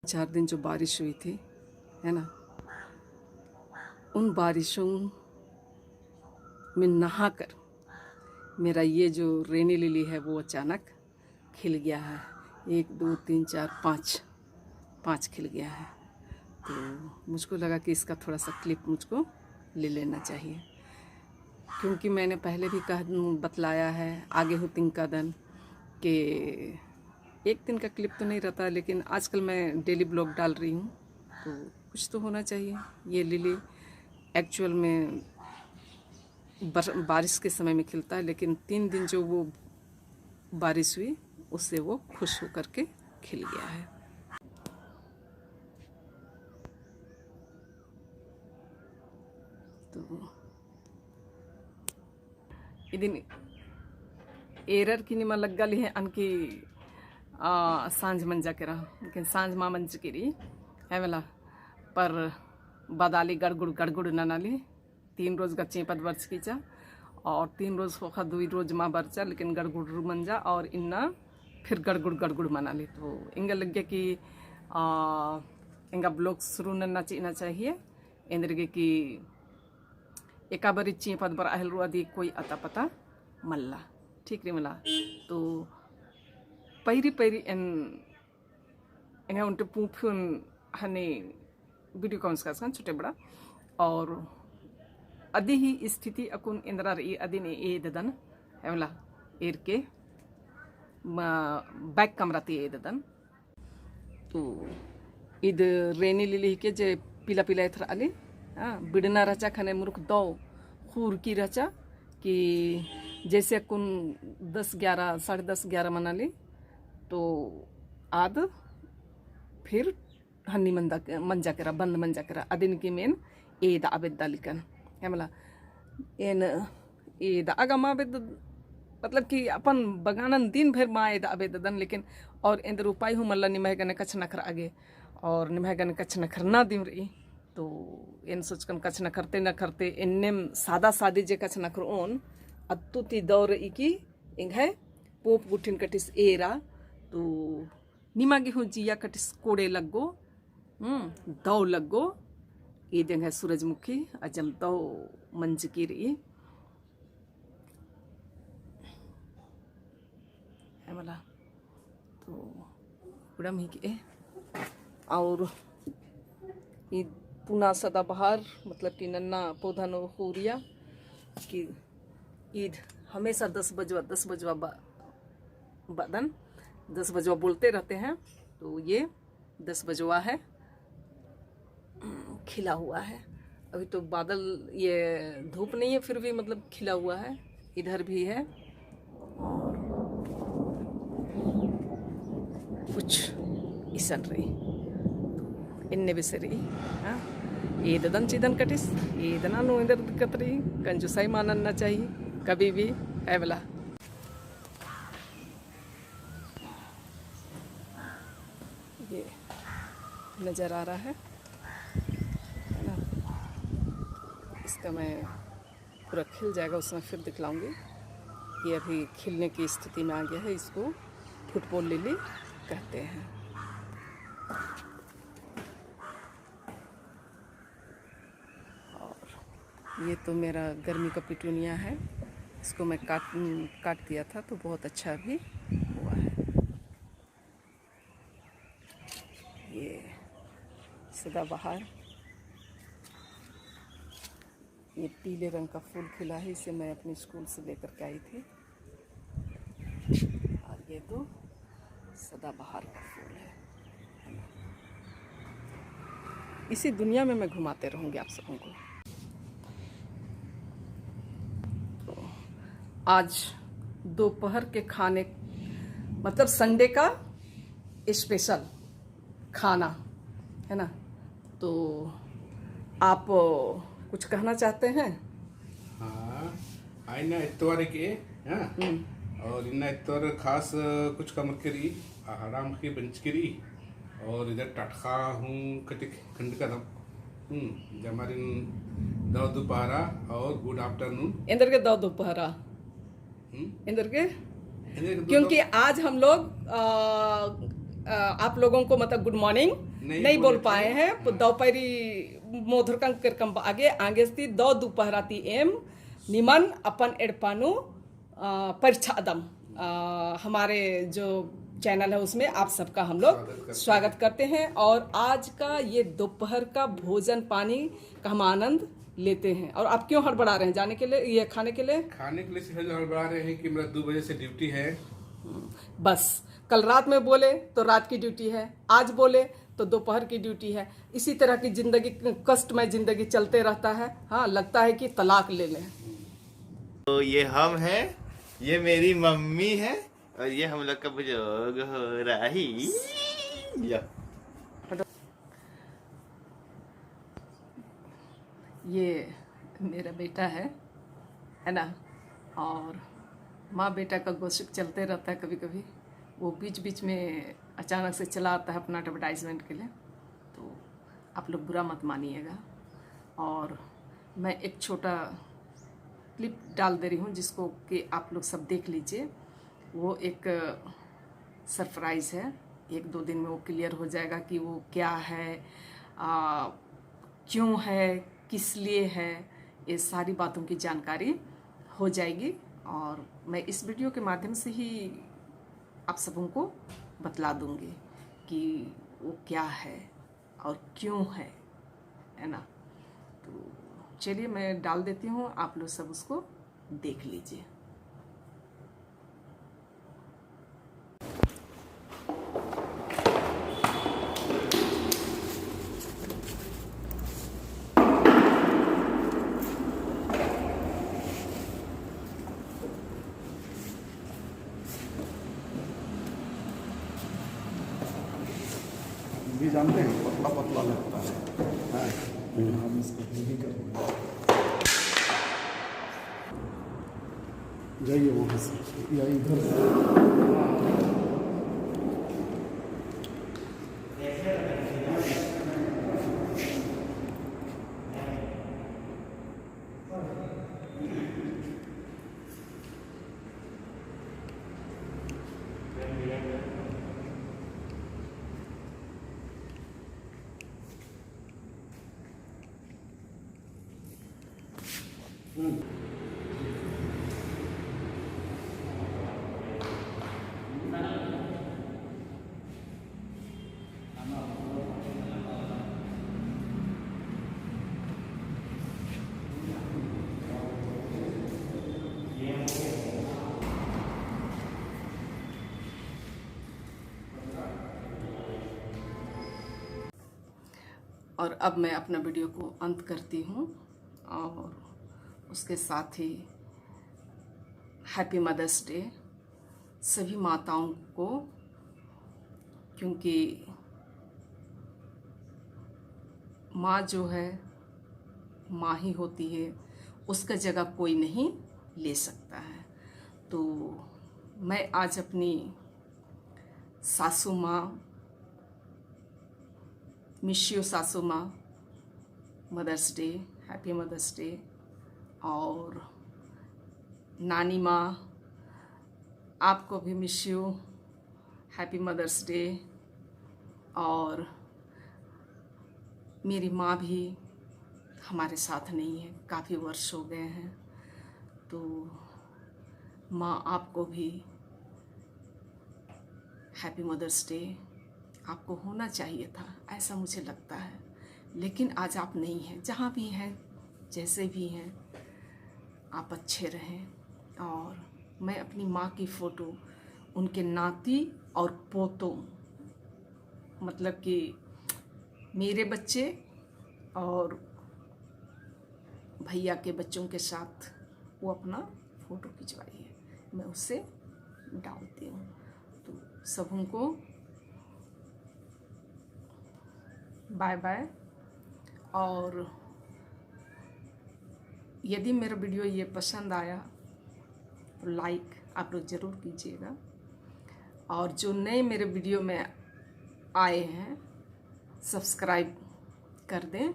4 दिन जो बारिश हुई थी, है ना, उन बारिशों में नहाकर मेरा ये जो रेनी लिली है वो अचानक खिल गया है। 1 2 3 4 5 खिल गया है। तो मुझको लगा कि इसका थोड़ा सा क्लिप मुझको ले लेना चाहिए, क्योंकि मैंने पहले भी बतलाया है आगे हुतिंग का दिन कि एक दिन का क्लिप तो नहीं रहता, लेकिन आजकल मैं डेली ब्लॉग डाल रही हूँ तो कुछ तो होना चाहिए। ये लिली एक्चुअल में बारिश के समय में खिलता है, लेकिन 3 दिन जो वो बारिश हुई उससे वो खुश होकर के खिल गया है। तो इदिन एरर की निमा लग गली है अनकी सांझ मंजा के रहा, लेकिन सांझ माँ मंज की रही है वाला पर बदाली गड़गुड़ ननाली 3 रोज का चेपद वर्ष की चा और 3 रोज होखा 2 रोज माँ बरचा, लेकिन गड़गुड़ मंजा और इन्ना फिर गड़गुड़ मना ली। तो इंगा लग गया कि इंगा ब्लॉग शुरू नन्ना चीना चाहिए इंद्रगे कि एका बारी चेपद बर आहल रू आदि कोई अता पता मल्ला ठीक रे मला। तो पैरी एंगा उनटे पूफुन हने वीडियो कॉन्स का छुटे बड़ा और अदी ही स्थिति अकुन इंद्रा रही अदी ने ए ददन है मला एर के बैक कमराती ए ददन। तो इद रेनी लिली के जे पीला इथर आली बिड़ना रचा खने मुरुख दो खूर की रचा कि जैसे कुन 10-11 10:30 11 मना ली तो आद फिर हन्नी मंजा करा बंद मंजा करा अदिन की मेन एद आबेद दालिकन है मला एन एद आगमा बेद मतलब कि अपन बगानन दिन भर माँ एद आबेद दन, लेकिन और इंदर उपाय हूँ मल्ला निमह गने कछ नखर आगे और निमह गने कछ नखर ना दिम रही। तो इन सोचकन कछ न करते इन्ने सादा सादी जे कछ नखर ओन अत्तुती दौर इकी इंग है पोप गुठिन कटिस एरा। तो निमागी हूँ जिया कटिस कोड़े लगो दौ लगो ये देंग है सूरजमुखी अजम दौ मंज की रही है मला। तो उड़म ही के और ये पुना सदाबहार मतलब कि नन्ना पौधा नो हुरिया कि ईद हमेशा 10 बजवा बदन 10 बजवा बोलते रहते हैं। तो ये 10 बजवा है खिला हुआ है। अभी तो बादल ये धूप नहीं है फिर भी मतलब खिला हुआ है, इधर भी है और कुछ इसन रही इन्ने भी से रही ये ददन चिदन कटिस ये दना नो इधर दिक्कत रही कंजूसाई मानना चाहिए कभी भी है वाला। ये नज़र आ रहा है ना, इसका मैं पूरा खिल जाएगा उसमें फिर दिखलाऊंगी। ये अभी खिलने की स्थिति में आ गया है, इसको फुटबॉल लिली कहते हैं। और ये तो मेरा गर्मी का पिटूनिया है, इसको मैं काट दिया था तो बहुत अच्छा भी हुआ है। ये सदाबहार ये पीले रंग का फूल खिला है, इसे मैं अपने स्कूल से लेकर के आई थी और ये तो सदाबहार का फूल है। इसी दुनिया में मैं घुमाते रहूँगी आप सबों को। आज दोपहर के खाने मतलब संडे का स्पेशल खाना है ना, तो आप कुछ कहना चाहते हैं? हाँ आइना इतवार के हाँ और इन्ना इतवार खास कुछ कमर करी आराम की बंच करी और इधर टटका हूँ कटिक खंड कदम जमारिन दो दोपहरा और गुड आफ्टरनून इंदर के दो दोपहरा इंदर के क्योंकि आज हम लोग आप लोगों को मतलब गुड मॉर्निंग नहीं बोल पाए हैं दोपहरी मोधुरकं करकम आगे आगे स्थित दो दोपहराती एम निमन अपन एडपानु परीक्षा अदम हमारे जो चैनल है उसमें आप सबका हम लोग स्वागत करते हैं। और आज का ये दोपहर का भोजन पानी का हम आनंद लेते हैं। और आप क्यों हड़बड़ा रहे हैं जाने के लिए, ये खाने के लिए? खाने के लिए इसलिए हड़बड़ा रहे हैं कि मेरा 2 बजे से ड्यूटी है। बस कल रात में बोले तो रात की ड्यूटी है, आज बोले तो दोपहर की ड्यूटी है। इसी तरह की जिंदगी, कष्टमय जिंदगी चलते रहता है। हाँ, लगता है कि तलाक ले लें। तो ये हम हैं, ये मेरी मम्मी है और ये हम लोग का बुजुर्ग हो रहा ही। ये मेरा बेटा है ना। और माँ बेटा का गोसिप चलते रहता है। कभी कभी वो बीच बीच में अचानक से चला आता है अपना एडवर्टाइजमेंट के लिए, तो आप लोग बुरा मत मानिएगा। और मैं एक छोटा क्लिप डाल दे रही हूँ जिसको कि आप लोग सब देख लीजिए। वो एक सरप्राइज़ है, 1-2 दिन में वो क्लियर हो जाएगा कि वो क्या है, क्यों है, किस लिए है, ये सारी बातों की जानकारी हो जाएगी। और मैं इस वीडियो के माध्यम से ही आप सबों को बतला दूंगी कि वो क्या है और क्यों है ना। तो चलिए मैं डाल देती हूँ, आप लोग सब उसको देख लीजिए। भी जानते हैं पतला पतला लगता है। हम इसको नहीं करेंगे। जाइए वहाँ से या इधर से। और अब मैं अपना वीडियो को अंत करती हूँ और उसके साथ ही हैप्पी मदर्स डे सभी माताओं को, क्योंकि माँ जो है माँ ही होती है, उसका जगह कोई नहीं ले सकता है। तो मैं आज अपनी सासू माँ, मिस यू सासू माँ, mother's day, happy mother's day. और नानी माँ, आपको भी miss you, happy mother's day. और मेरी माँ भी हमारे साथ नहीं है, काफ़ी वर्ष हो गए हैं। तो माँ आपको भी हैप्पी मदर्स डे। आपको होना चाहिए था, ऐसा मुझे लगता है, लेकिन आज आप नहीं हैं। जहाँ भी हैं, जैसे भी हैं, आप अच्छे रहें। और मैं अपनी माँ की फ़ोटो उनके नाती और पोतों, मतलब कि मेरे बच्चे और भैया के बच्चों के साथ वो अपना फ़ोटो खिंचवाई है, मैं उससे डालती हूँ। तो सबों को बाय बाय। और यदि मेरा वीडियो ये पसंद आया तो लाइक आप लोग ज़रूर कीजिएगा। और जो नए मेरे वीडियो में आए हैं सब्सक्राइब कर दें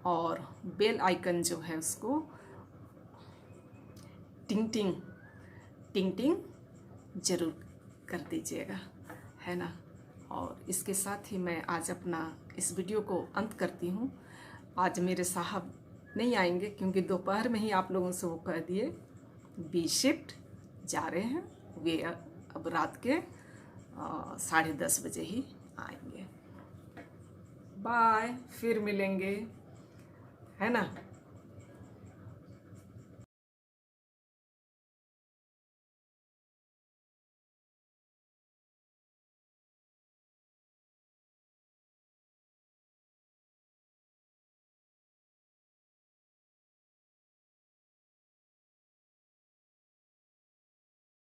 और बेल आइकन जो है उसको टिंग टिंग टिंग टिंग ज़रूर कर दीजिएगा, है ना। और इसके साथ ही मैं आज अपना इस वीडियो को अंत करती हूँ। आज मेरे साहब नहीं आएंगे क्योंकि दोपहर में ही आप लोगों से वो कह दिए बी शिफ्ट जा रहे हैं। वे अब रात के 10:30 बजे ही आएंगे। बाय, फिर मिलेंगे, है ना।